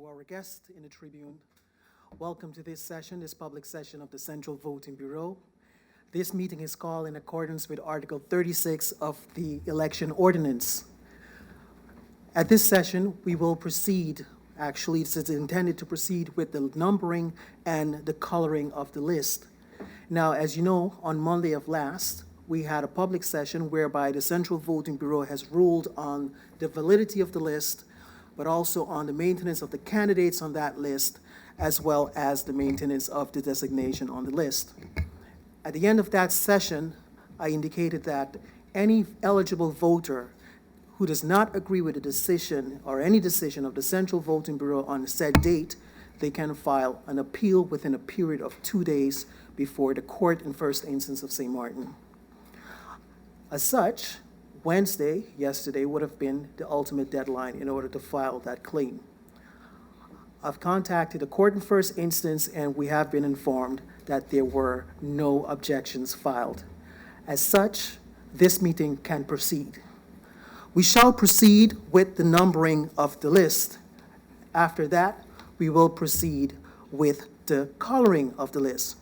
our guest in the Tribune. Welcome to this session, this public session of the Central Voting Bureau. This meeting is called in accordance with Article 36 of the Election Ordinance. At this session, we will proceed, actually, it's intended to proceed with the numbering and the coloring of the list. Now, as you know, on Monday of last, we had a public session whereby the Central Voting Bureau has ruled on the validity of the list, but also on the maintenance of the candidates on that list, as well as the maintenance of the designation on the list. At the end of that session, I indicated that any eligible voter who does not agree with a decision or any decision of the Central Voting Bureau on a set date, they can file an appeal within a period of 2 days before the court in first instance of St. Martin. As such, Wednesday, yesterday, would have been the ultimate deadline in order to file that claim. I've contacted the court in first instance, and we have been informed that there were no objections filed. As such, this meeting can proceed. We shall proceed with the numbering of the list. After that, we will proceed with the coloring of the list.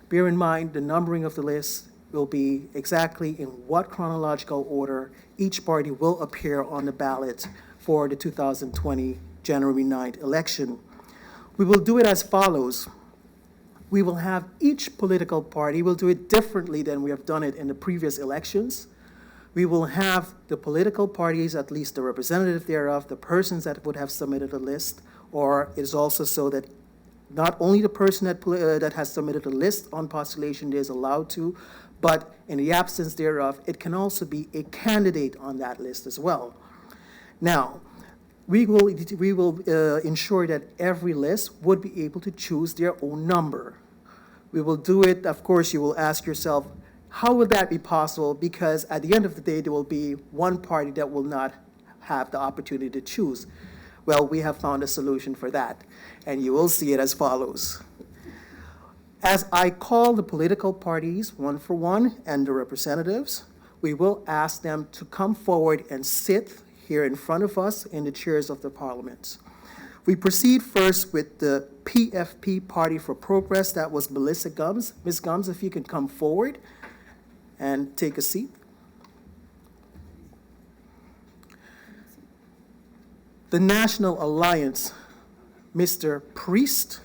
Bear in mind, the numbering of the list will be exactly in what chronological order each party will appear on the ballot for the 2020 January 9th election. We will do it as follows. We will have each political party, we'll do it differently than we have done it in the previous elections. We will have the political parties, at least the representative thereof, the persons that would have submitted a list, or it is also so that not only the person that has submitted a list on postulation day is allowed to, but in the absence thereof, it can also be a candidate on that list as well. Now, we will ensure that every list would be able to choose their own number. We will do it, of course, you will ask yourself, how will that be possible? Because at the end of the day, there will be one party that will not have the opportunity to choose. Well, we have found a solution for that, and you will see it as follows. As I call the political parties one for one and the representatives, we will ask them to come forward and sit here in front of us in the chairs of the parliament. We proceed first with the PFP Party for Progress. That was Melissa Gumbs. Ms. Gumbs, if you could come forward and take a seat. The National Alliance, Mr. Priest.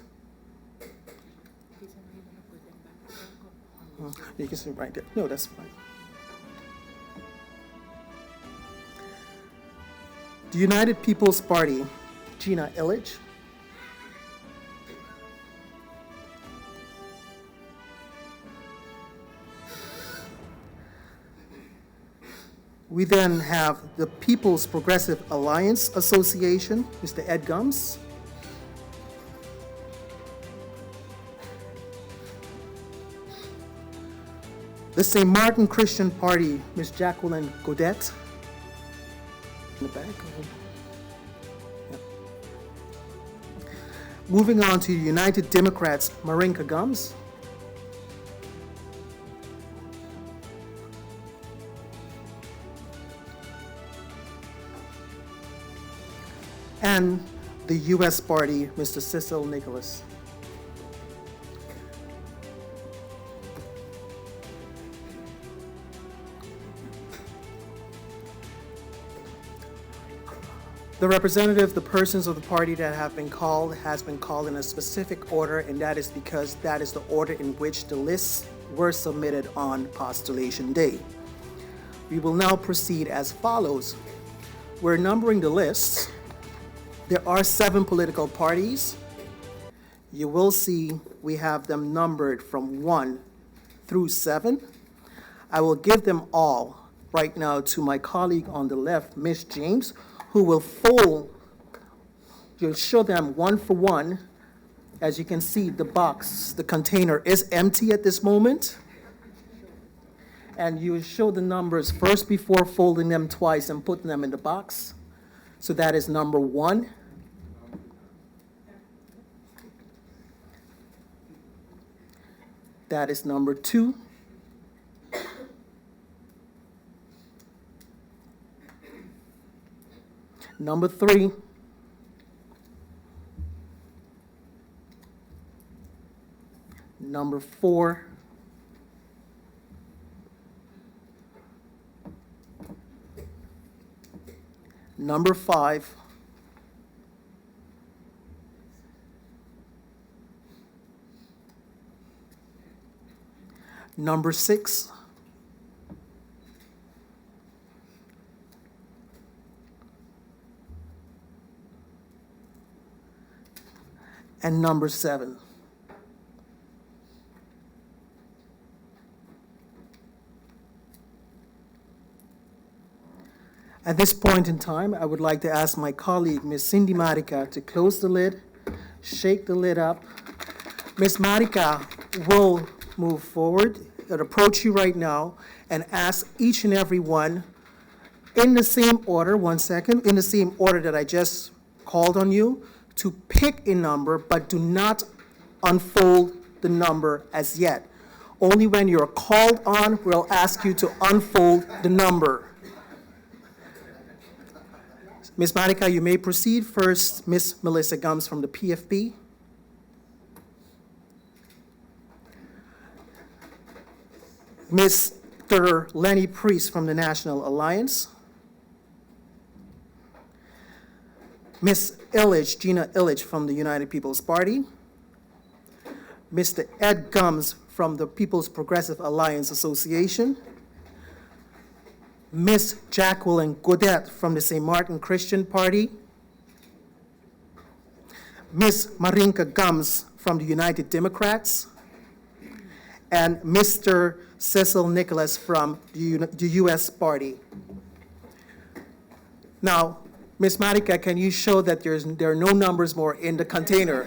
You can sit right there. No, that's fine. The United People's Party, Gina Illich. We then have the People's Progressive Alliance Association, Mr. Ed Gumbs. The St. Martin Christian Party, Ms. Jacqueline Godet. In the back. Yep. Moving on to United Democrats, Marinka Gumbs. And the U.S. Party, Mr. Cecil Nicholas. The representative, the persons of the party that have been called, has been called in a specific order, and that is because that is the order in which the lists were submitted on postulation day. We will now proceed as follows. We're numbering the lists. There are 7 political parties. You will see we have them numbered from 1 through 7. I will give them all right now to my colleague on the left, Ms. James, who will you'll show them one for one. As you can see, the box, the container is empty at this moment. And you will show the numbers first before folding them twice and putting them in the box. So that is number 1. That is number 2. Number 3. number 4, number 5, number 6, and number 7. At this point in time, I would like to ask my colleague, Ms. Cindy Marica, to close the lid, shake the lid up. Ms. Marica will move forward and approach you right now and ask each and every one in the same order, in the same order that I just called on you, to pick a number, but do not unfold the number as yet. Only when you're called on, we'll ask you to unfold the number. Ms. Marica, you may proceed. First, Ms. Melissa Gumbs from the PFP. Mr. Lenny Priest from the National Alliance. Ms. Illich, Gina Illich from the United People's Party. Mr. Ed Gumbs from the People's Progressive Alliance Association. Ms. Jacqueline Godet from the St. Martin Christian Party. Ms. Marinka Gumbs from the United Democrats. And Mr. Cecil Nicholas from the U.S. Party. Now, Ms. Marica, can you show that there are no numbers more in the container?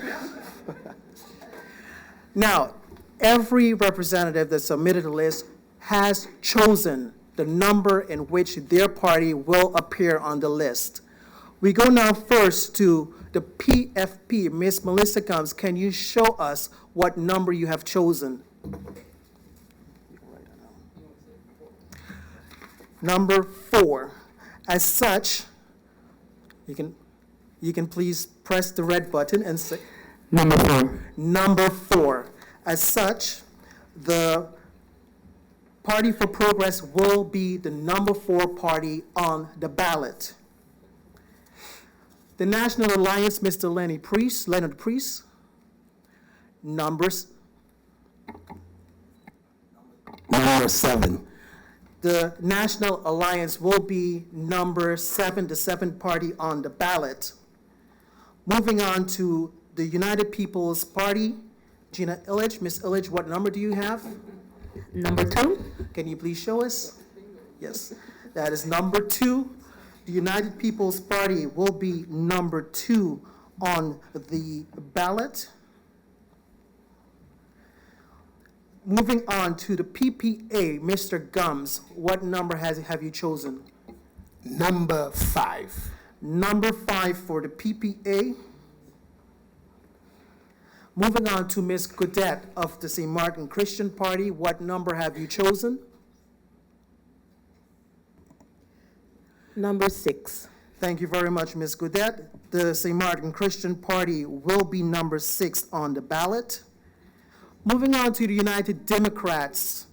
Now, every representative that submitted a list has chosen the number in which their party will appear on the list. We go now first to the PFP. Ms. Melissa Gumbs, can you show us what number you have chosen? Number 4. As such, you can please press the red button and say Number 4. number 4. As such, the Party for Progress will be the number 4 party on the ballot. The National Alliance, Mr. Leonard Priest. Number 7. The National Alliance will be number 7, the 7th party on the ballot. Moving on to the United People's Party, Gina Illich. Ms. Illich, what number do you have? Number 2. Can you please show us? Yes, that is number 2. The United People's Party will be number 2 on the ballot. Moving on to the PPA, Mr. Gumbs, what number have you chosen? Number 5. Number 5 for the PPA. Moving on to Ms. Godet of the St. Martin Christian Party, what number have you chosen? Number 6. Thank you very much, Ms. Godet. The St. Martin Christian Party will be number 6 on the ballot. Moving on to the United Democrats,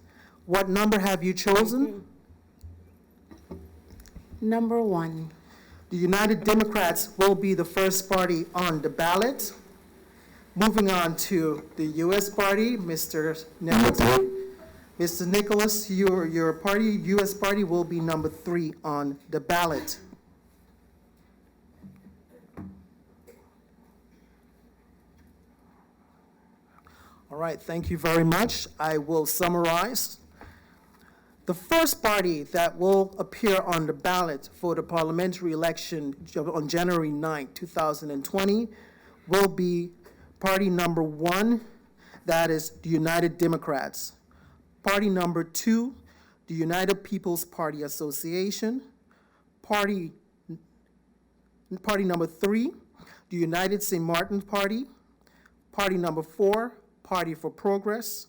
what number have you chosen? Number 1. The United Democrats will be the first party on the ballot. Moving on to the U.S. Party, Mr. Nicholas. Mr. Nicholas, your party, U.S. Party, will be number 3 on the ballot. All right, thank you very much. I will summarize. The first party that will appear on the ballot for the parliamentary election on January 9, 2020 will be party number 1, that is the United Democrats. Party number 2, the United People's Party Association. Party number 3, the United St. Martin Party. Party number 4, Party for Progress.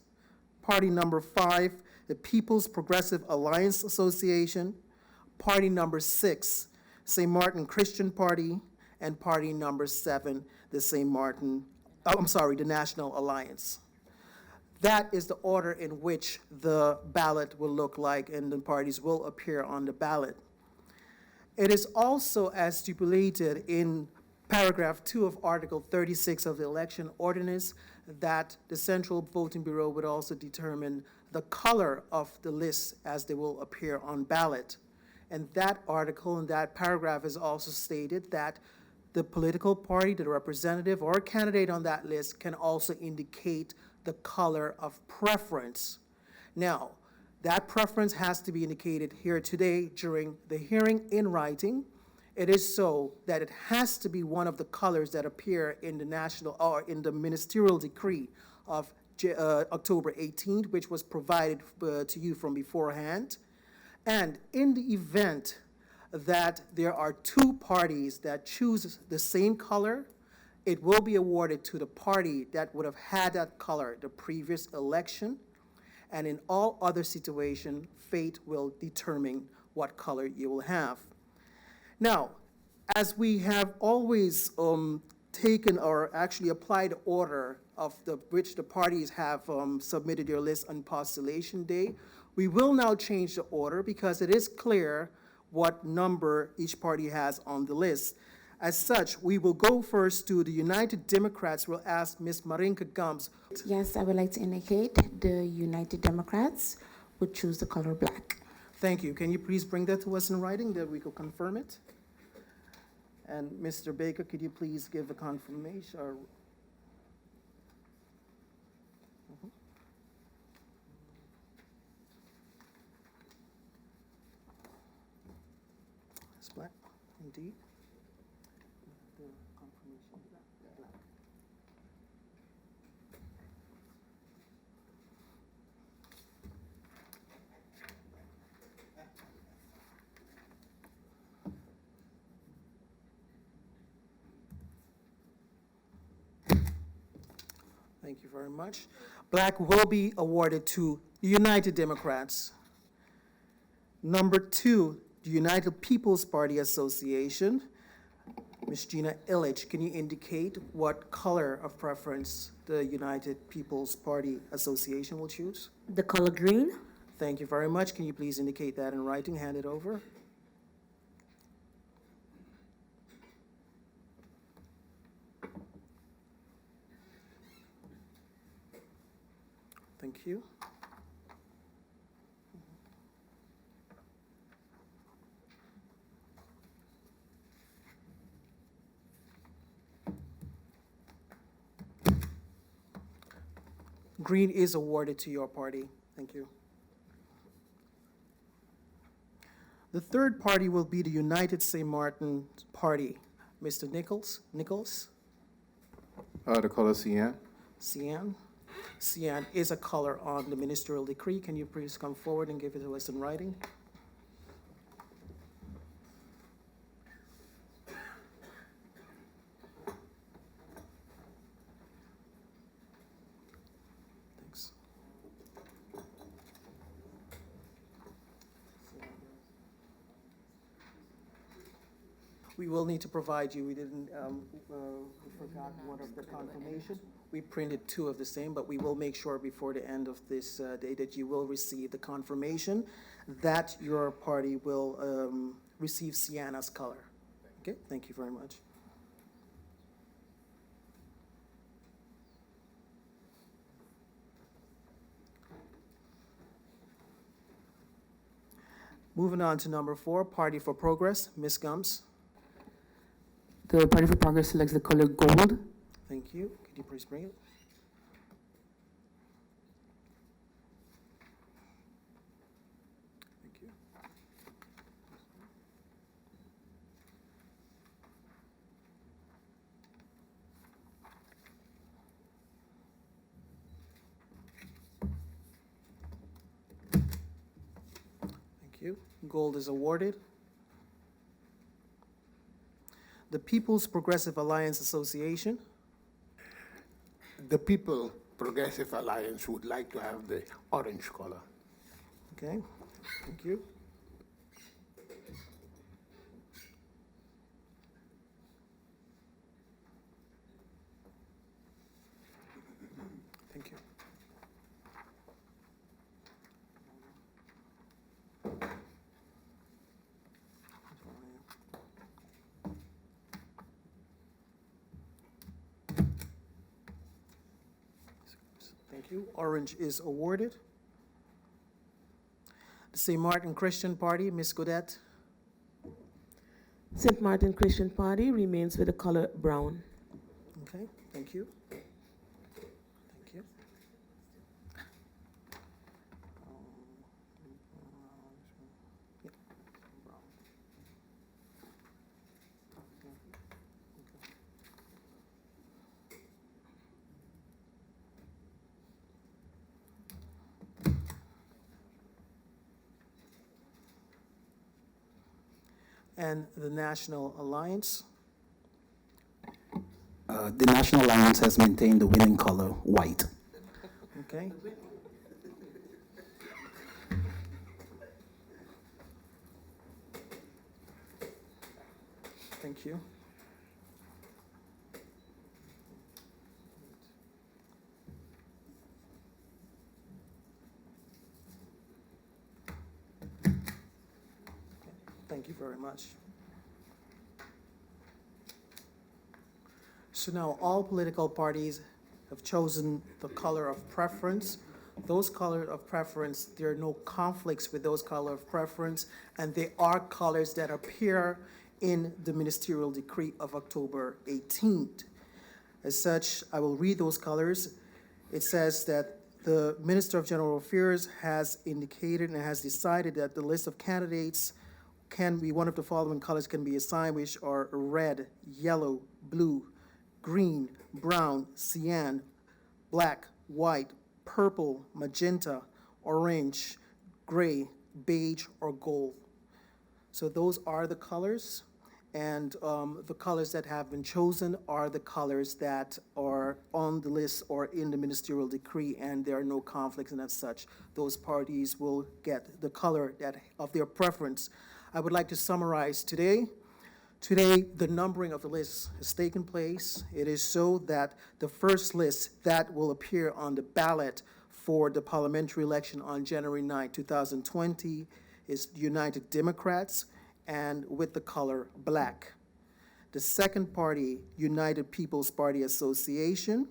Party number 5, the People's Progressive Alliance Association. Party number 6, St. Martin Christian Party. And party number 7, the National Alliance. that is the order in which the ballot will look like and the parties will appear on the ballot. It is also as stipulated in paragraph 2 of Article 36 of the election ordinance that the Central Voting Bureau would also determine the color of the lists as they will appear on ballot. And that article and that paragraph is also stated that the political party, the representative or candidate on that list can also indicate the color of preference. Now, that preference has to be indicated here today during the hearing in writing. It is so that it has to be one of the colors that appear in the national or in the ministerial decree of October 18th, which was provided to you from beforehand. And in the event that there are two parties that choose the same color, it will be awarded to the party that would have had that color the previous election. And in all other situations, fate will determine what color you will have. Now, as we have always taken or actually applied the order of which the parties have submitted their list on postulation day, we will now change the order because it is clear what number each party has on the list. As such, we will go first to the United Democrats. We'll ask Ms. Marinka Gums. Yes, I would like to indicate the United Democrats would choose the color black. Thank you. Can you please bring that to us in writing that we could confirm it? And Mr. Baker, could you please give a confirmation or? It's black, indeed. The confirmation, black. Thank you very much. Black will be awarded to the United Democrats. Number 2, the United People's Party Association. Ms. Gina Illich, can you indicate what color of preference the United People's Party Association will choose? The color green. Thank you very much. Can you please indicate that in writing? Hand it over. Thank you. Green is awarded to your party. Thank you. The third party will be the United St. Martin Party. Mr. Nichols? The color cyan. Cyan? Cyan is a color on the ministerial decree. Can you please come forward and give it to us in writing? Thanks. We will need to provide you, we didn't, we forgot one of the confirmation. We printed 2 of the same, but we will make sure before the end of this day that you will receive the confirmation that your party will receive Sienna's color. Okay, thank you very much. Moving on to number 4, Party for Progress, Ms. Gums. The Party for Progress selects the color gold. Thank you. Could you please bring it? Thank you. Thank you. Gold is awarded. The People's Progressive Alliance Association. The People Progressive Alliance would like to have the orange color. Okay, thank you. Thank you. Thank you. Orange is awarded. The St. Martin Christian Party, Ms. Godette. St. Martin Christian Party remains with the color brown. Okay, thank you. Thank you. Yep, brown. And the National Alliance. The National Alliance has maintained the winning color, white. Okay. Thank you. Thank you very much. So now all political parties have chosen the color of preference. Those color of preference, there are no conflicts with those color of preference, and they are colors that appear in the ministerial decree of October 18th. As such, I will read those colors. It says that the Minister of General Affairs has indicated and has decided that the list of candidates can be, one of the following colors can be assigned, which are red, yellow, blue, green, brown, cyan, black, white, purple, magenta, orange, gray, beige, or gold. So those are the colors, and the colors that have been chosen are the colors that are on the list or in the ministerial decree, and there are no conflicts, and as such, those parties will get the color that of their preference. I would like to summarize today. Today, the numbering of the list has taken place. It is so that the first list that will appear on the ballot for the parliamentary election on January 9, 2020 is United Democrats, and with the color black. The second party, United People's Party Association,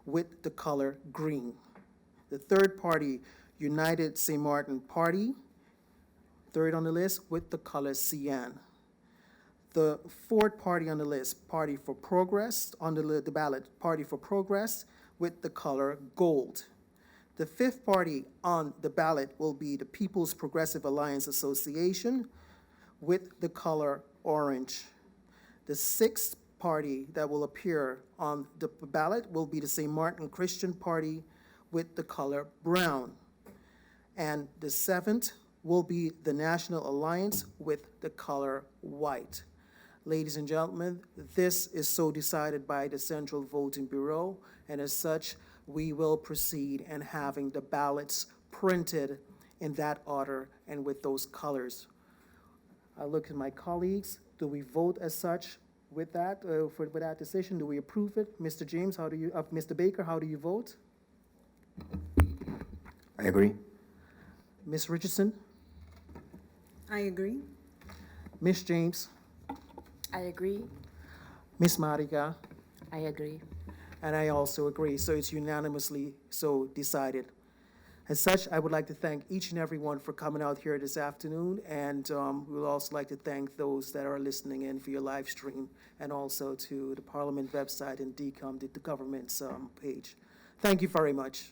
with the color green. The third party, United St. Martin Party, third on the list, with the color cyan. The fourth party on the list, Party for Progress, on the ballot, Party for Progress, with the color gold. The fifth party on the ballot will be the People's Progressive Alliance Association, with the color orange. The sixth party that will appear on the ballot will be the St. Martin Christian Party, with the color brown. And the seventh will be the National Alliance, with the color white. Ladies and gentlemen, this is so decided by the Central Voting Bureau, and as such, we will proceed in having the ballots printed in that order and with those colors. I look at my colleagues. Do we vote as such with that, for that decision? Do we approve it? Mr. James, how do you, Mr. Baker, how do you vote? I agree. Ms. Richardson? I agree. Ms. James? I agree. Ms. Mariga? I agree. And I also agree, so it's unanimously so decided. As such, I would like to thank each and every one for coming out here this afternoon, and we would also like to thank those that are listening in via live stream, and also to the Parliament website and DCOM, the government's page. Thank you very much.